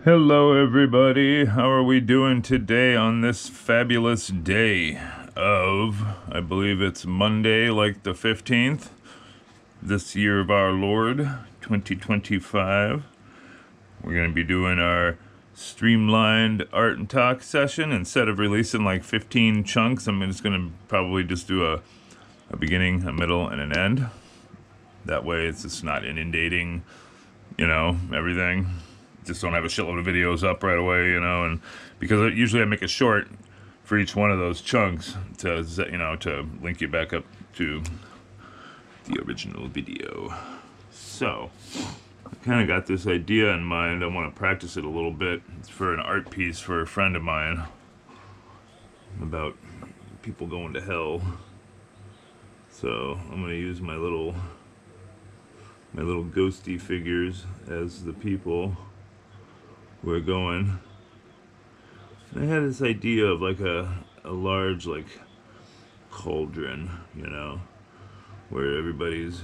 Hello, everybody. How are we doing today on this fabulous day of, I believe it's Monday, like the 15th, this year of our Lord, 2025. We're going to be doing our streamlined art and talk session. Instead of releasing like 15 chunks, I'm just going to probably just do a beginning, a middle, and an end. That way it's just not inundating, everything. Just don't have a shitload of videos up right away, and because usually I make a short for each one of those chunks to link you back up to the original video. So I kind of got this idea in mind. I want to practice it a little bit. It's for an art piece for a friend of mine about people going to hell. So I'm going to use my little ghosty figures as the people we're going. I had this idea of like a large like cauldron, where everybody's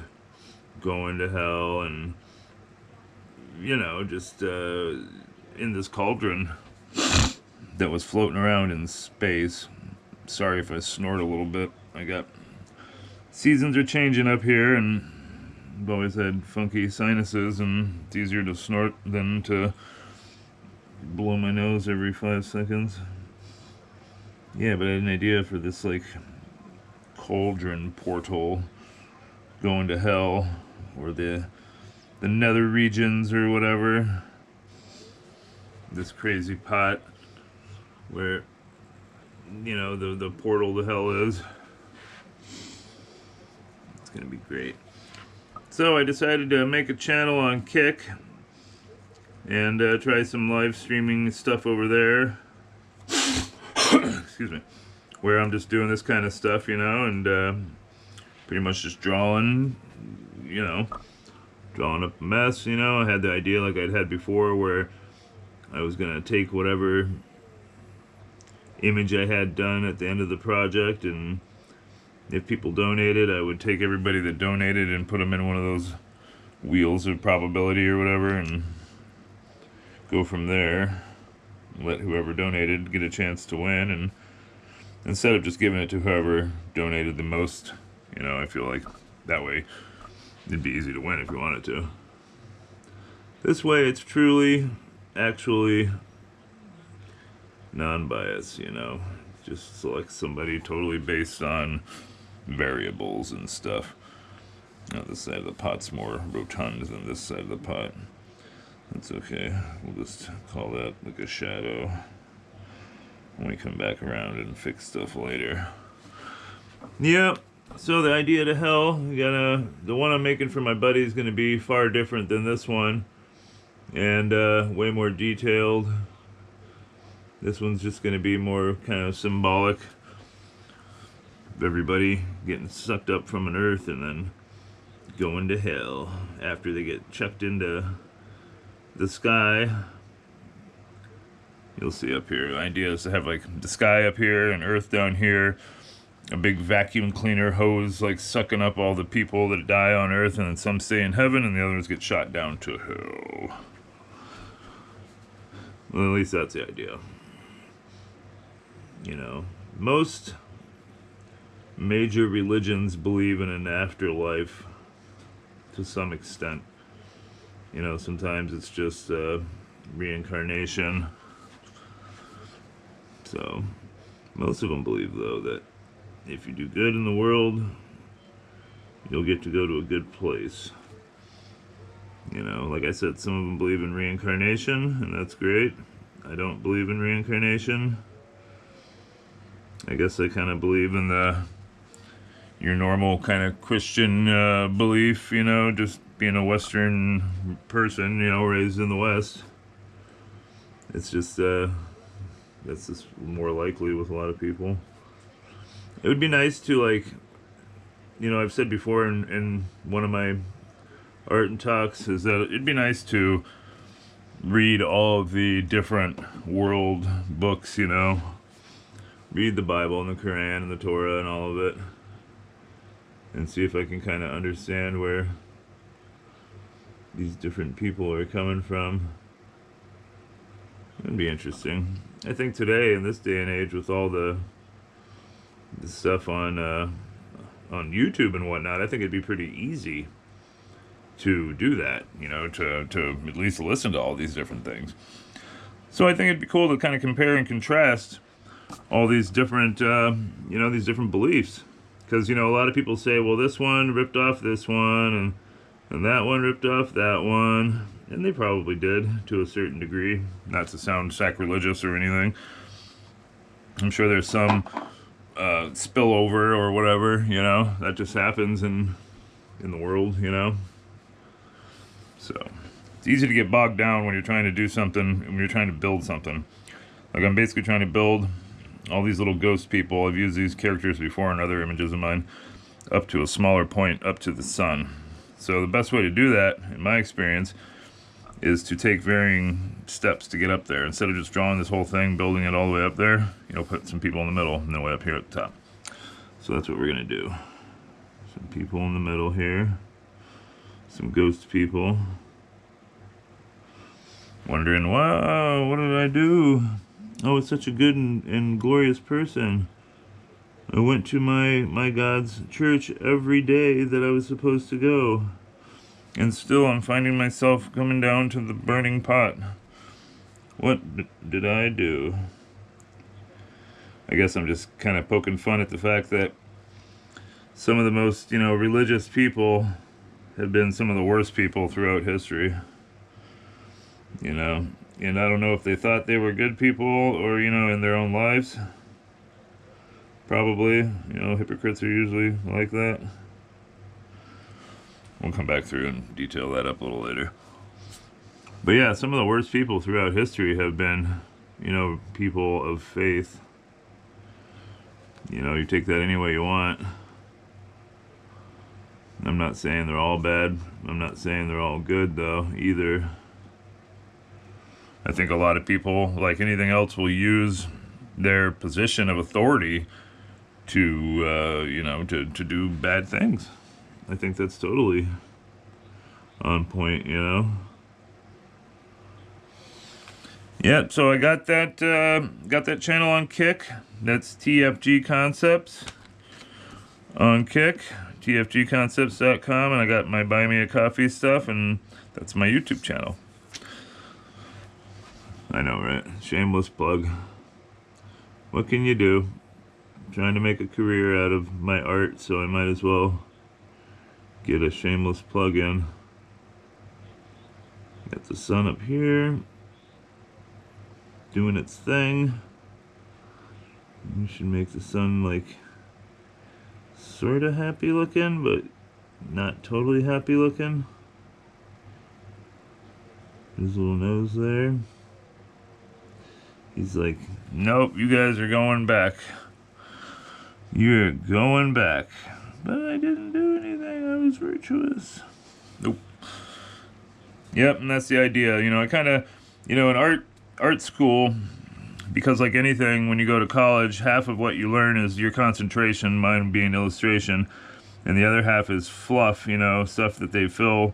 going to hell and just in this cauldron that was floating around in space. Sorry if I snort a little bit. Seasons are changing up here, and I've always had funky sinuses, and it's easier to snort than to blow my nose every 5 seconds. Yeah, but I had an idea for this like cauldron portal going to hell, or the nether regions or whatever. This crazy pot where the portal to hell is. It's gonna be great. So I decided to make a channel on Kick and try some live streaming stuff over there. Excuse me. Where I'm just doing this kind of stuff, and pretty much just drawing up a mess, I had the idea like I'd had before where I was going to take whatever image I had done at the end of the project, and if people donated, I would take everybody that donated and put them in one of those wheels of probability or whatever, and go from there. Let whoever donated get a chance to win, and instead of just giving it to whoever donated the most, I feel like that way it'd be easy to win if you wanted to. This way it's truly, actually non-biased, just select somebody totally based on variables and stuff. Now this side of the pot's more rotund than this side of the pot. That's okay. We'll just call that like a shadow when we come back around and fix stuff later. Yep. So the idea to hell, the one I'm making for my buddy is going to be far different than this one, and way more detailed. This one's just going to be more kind of symbolic of everybody getting sucked up from an earth and then going to hell after they get chucked into the sky. You'll see up here. The idea is to have like the sky up here and earth down here. A big vacuum cleaner hose like sucking up all the people that die on earth, and then some stay in heaven and the others get shot down to hell. Well, at least that's the idea. Most major religions believe in an afterlife to some extent. Sometimes it's just reincarnation. So, most of them believe, though, that if you do good in the world, you'll get to go to a good place. Like I said, some of them believe in reincarnation, and that's great. I don't believe in reincarnation. I guess I kind of believe in your normal kind of Christian belief, just being a Western person, raised in the West. It's just, that's just more likely with a lot of people. It would be nice to, like, I've said before in one of my art and talks, is that it'd be nice to read all of the different world books, read the Bible and the Quran and the Torah and all of it, and see if I can kind of understand where these different people are coming from. It'd be interesting. I think today, in this day and age, with all the stuff on YouTube and whatnot, I think it'd be pretty easy to do that, you know, to at least listen to all these different things. So I think it'd be cool to kind of compare and contrast all these different, these different beliefs. Because, a lot of people say, well, this one ripped off this one, and that one ripped off that one. And they probably did, to a certain degree. Not to sound sacrilegious or anything. I'm sure there's some spillover or whatever, that just happens in the world, So, it's easy to get bogged down when you're trying to do something, when you're trying to build something. Like, I'm basically trying to build all these little ghost people. I've used these characters before in other images of mine, up to a smaller point, up to the sun. So the best way to do that, in my experience, is to take varying steps to get up there. Instead of just drawing this whole thing, building it all the way up there, put some people in the middle, and then way up here at the top. So that's what we're going to do. Some people in the middle here. Some ghost people. Wondering, wow, what did I do? Oh, it's such a good and glorious person. I went to my God's church every day that I was supposed to go. And still I'm finding myself coming down to the burning pot. What did I do? I guess I'm just kind of poking fun at the fact that some of the most, religious people have been some of the worst people throughout history. And I don't know if they thought they were good people or, in their own lives. Probably, hypocrites are usually like that. We'll come back through and detail that up a little later. But yeah, some of the worst people throughout history have been, people of faith. You take that any way you want. I'm not saying they're all bad. I'm not saying they're all good, though, either. I think a lot of people, like anything else, will use their position of authority to do bad things. I think that's totally on point, Yeah, so I got that channel on Kick. That's TFG Concepts on Kick, tfgconcepts.com, and I got my Buy Me a Coffee stuff, and that's my YouTube channel. I know, right? Shameless plug. What can you do? I'm trying to make a career out of my art, so I might as well get a shameless plug in. Got the sun up here doing its thing. We should make the sun like sort of happy looking, but not totally happy looking. His little nose there. He's like, nope, you guys are going back. You're going back. But I didn't do anything. I was virtuous. Nope. Yep, and that's the idea. I kind of, in art school, because like anything, when you go to college, half of what you learn is your concentration, mine being illustration, and the other half is fluff, stuff that they fill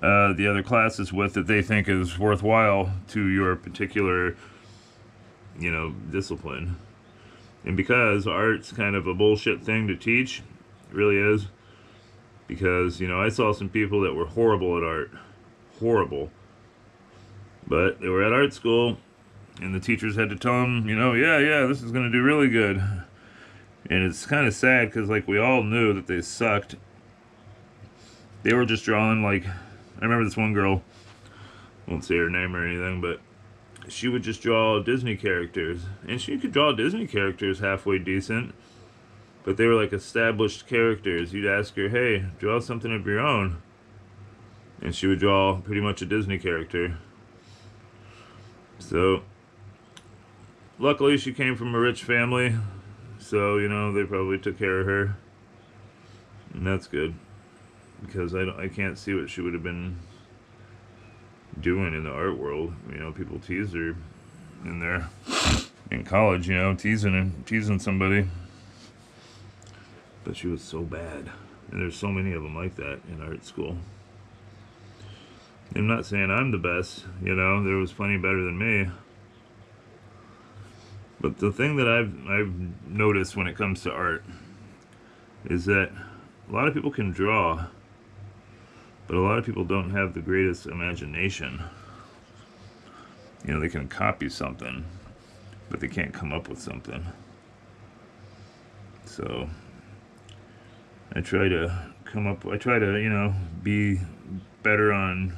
the other classes with that they think is worthwhile to your particular, discipline. And because art's kind of a bullshit thing to teach, it really is, because, I saw some people that were horrible at art. Horrible. But they were at art school, and the teachers had to tell them, yeah, this is going to do really good. And it's kind of sad, because, like, we all knew that they sucked. They were just drawing, like, I remember this one girl, won't say her name or anything, but she would just draw Disney characters. And she could draw Disney characters halfway decent, but they were like established characters. You'd ask her, hey, draw something of your own, and she would draw pretty much a Disney character. So luckily she came from a rich family, so they probably took care of her, and that's good, because I can't see what she would have been doing in the art world. People tease her in college, teasing somebody. But she was so bad. And there's so many of them like that in art school. I'm not saying I'm the best, there was plenty better than me. But the thing that I've noticed when it comes to art is that a lot of people can draw, but a lot of people don't have the greatest imagination. You know, they can copy something, but they can't come up with something. So I try to, you know, be better on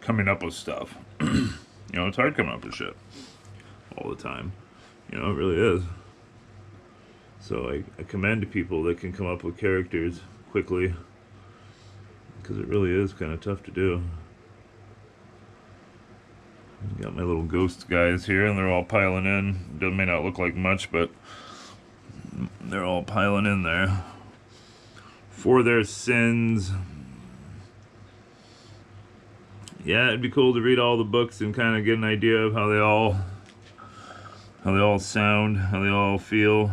coming up with stuff. You know, it's hard coming up with shit all the time. You know, it really is. So I commend people that can come up with characters quickly, because it really is kind of tough to do. Got my little ghost guys here, and they're all piling in. It may not look like much, but they're all piling in there for their sins. Yeah, it'd be cool to read all the books and kind of get an idea of how they all sound, how they all feel.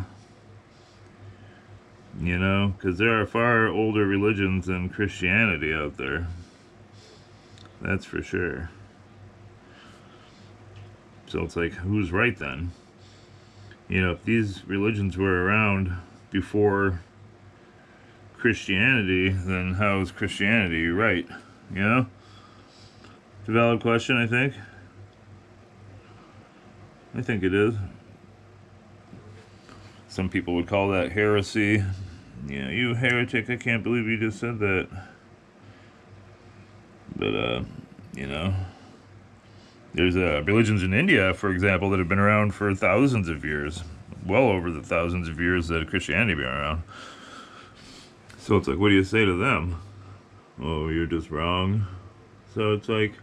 You know, because there are far older religions than Christianity out there. That's for sure. So it's like, who's right then? You know, if these religions were around before Christianity, then how is Christianity right? You know? It's a valid question, I think. I think it is. Some people would call that heresy. You know, you heretic, I can't believe you just said that. But, you know, there's religions in India, for example, that have been around for thousands of years. Well over the thousands of years that Christianity been around. So it's like, what do you say to them? Oh, you're just wrong. So it's like,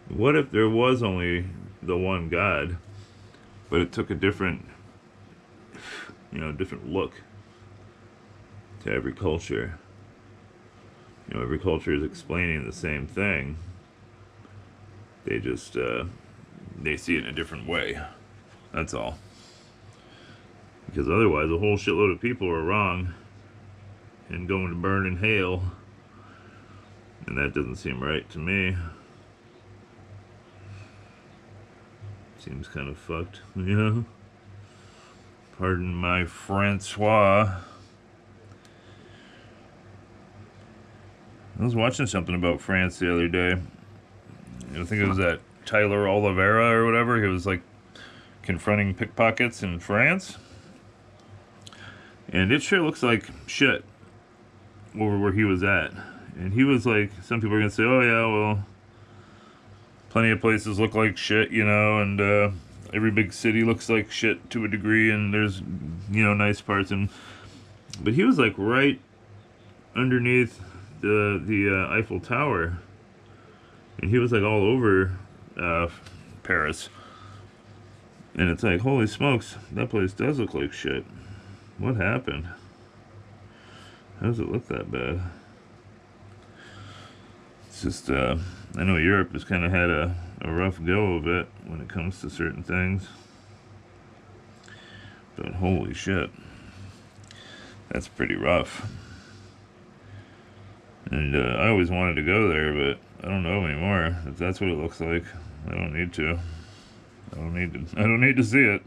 what if there was only the one God, but it took a different, you know, different look to every culture? You know, every culture is explaining the same thing. They just, they see it in a different way. That's all. Because otherwise, a whole shitload of people are wrong and going to burn in hell. And that doesn't seem right to me. Seems kind of fucked, you know? Pardon my Francois. I was watching something about France the other day. I think it was that Tyler Oliveira or whatever. He was like confronting pickpockets in France. And it sure looks like shit over where he was at. And he was like, some people are going to say, oh yeah, well, plenty of places look like shit, you know, and every big city looks like shit to a degree, and there's, you know, nice parts. But he was like right underneath the Eiffel Tower. And he was like all over Paris. And it's like, holy smokes, that place does look like shit. What happened? How does it look that bad? It's just, I know Europe has kind of had a rough go of it when it comes to certain things. But holy shit. That's pretty rough. And I always wanted to go there, but I don't know anymore. If that's what it looks like, I don't need to. I don't need to see it.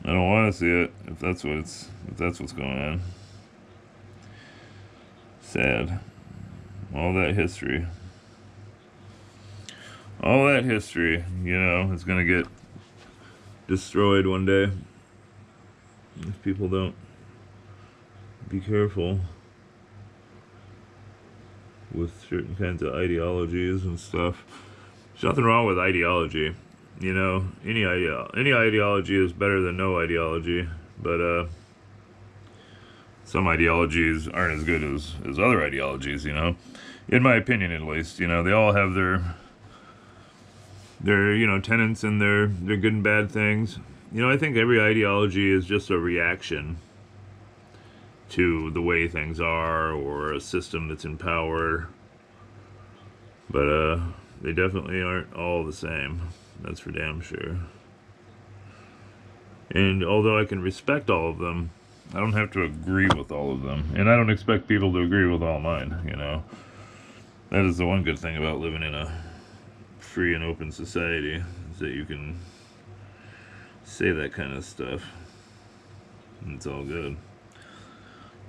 I don't want to see it if that's what's going on. Sad. All that history, you know, is going to get destroyed one day if people don't be careful with certain kinds of ideologies and stuff. There's nothing wrong with ideology. You know, any ideology is better than no ideology, but some ideologies aren't as good as other ideologies, you know, in my opinion at least. You know, they all have their you know, tenets and their good and bad things. You know, I think every ideology is just a reaction to the way things are, or a system that's in power, but they definitely aren't all the same. That's for damn sure. And although I can respect all of them, I don't have to agree with all of them. And I don't expect people to agree with all mine, you know. That is the one good thing about living in a free and open society, is that you can say that kind of stuff. It's all good.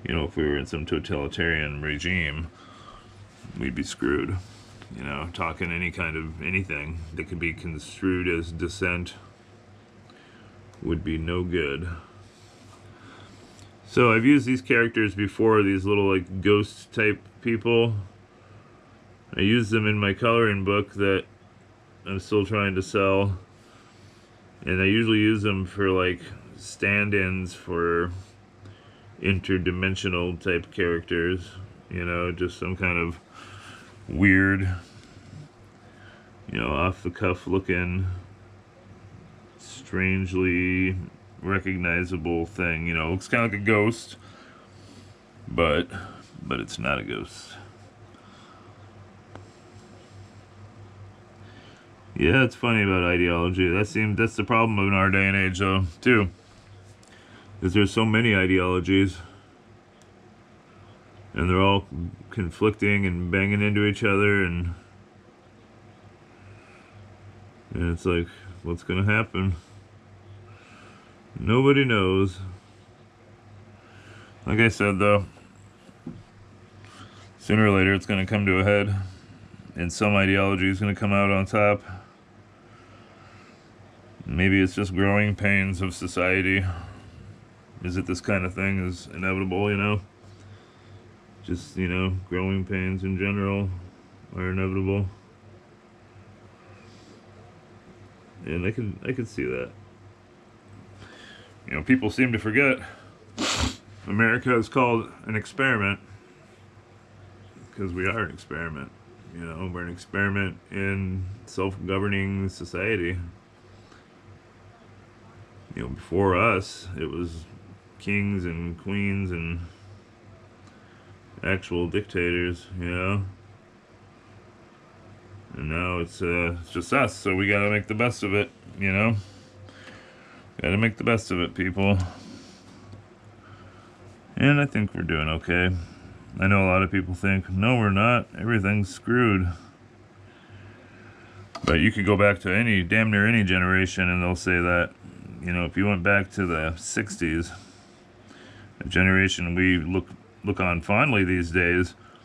You know, if we were in some totalitarian regime, we'd be screwed. You know, talking any kind of anything that could be construed as dissent would be no good. So I've used these characters before, these little like ghost type people. I used them in my coloring book that I'm still trying to sell. And I usually use them for like stand-ins for interdimensional type characters. You know, just some kind of weird, you know, off the cuff looking, strangely recognizable thing. You know, looks kind of like a ghost, but it's not a ghost. Yeah, it's funny about ideology. That's the problem in our day and age, though, too. Because there's so many ideologies, and they're all conflicting and banging into each other, and it's like, what's gonna happen? Nobody knows. Like I said, though, sooner or later it's gonna come to a head, and some ideology is gonna come out on top. Maybe it's just growing pains of society. Is it this kind of thing is inevitable, you know? Just, you know, growing pains in general are inevitable. And I could see that. You know, people seem to forget America is called an experiment because we are an experiment. You know, we're an experiment in self-governing society. You know, before us, it was kings and queens and actual dictators, you know. And now it's just us, so we gotta make the best of it, you know. Gotta make the best of it, people. And I think we're doing okay. I know a lot of people think, no, we're not. Everything's screwed. But you could go back to damn near any generation, and they'll say that. You know, if you went back to the 60s, a generation we look on fondly these days,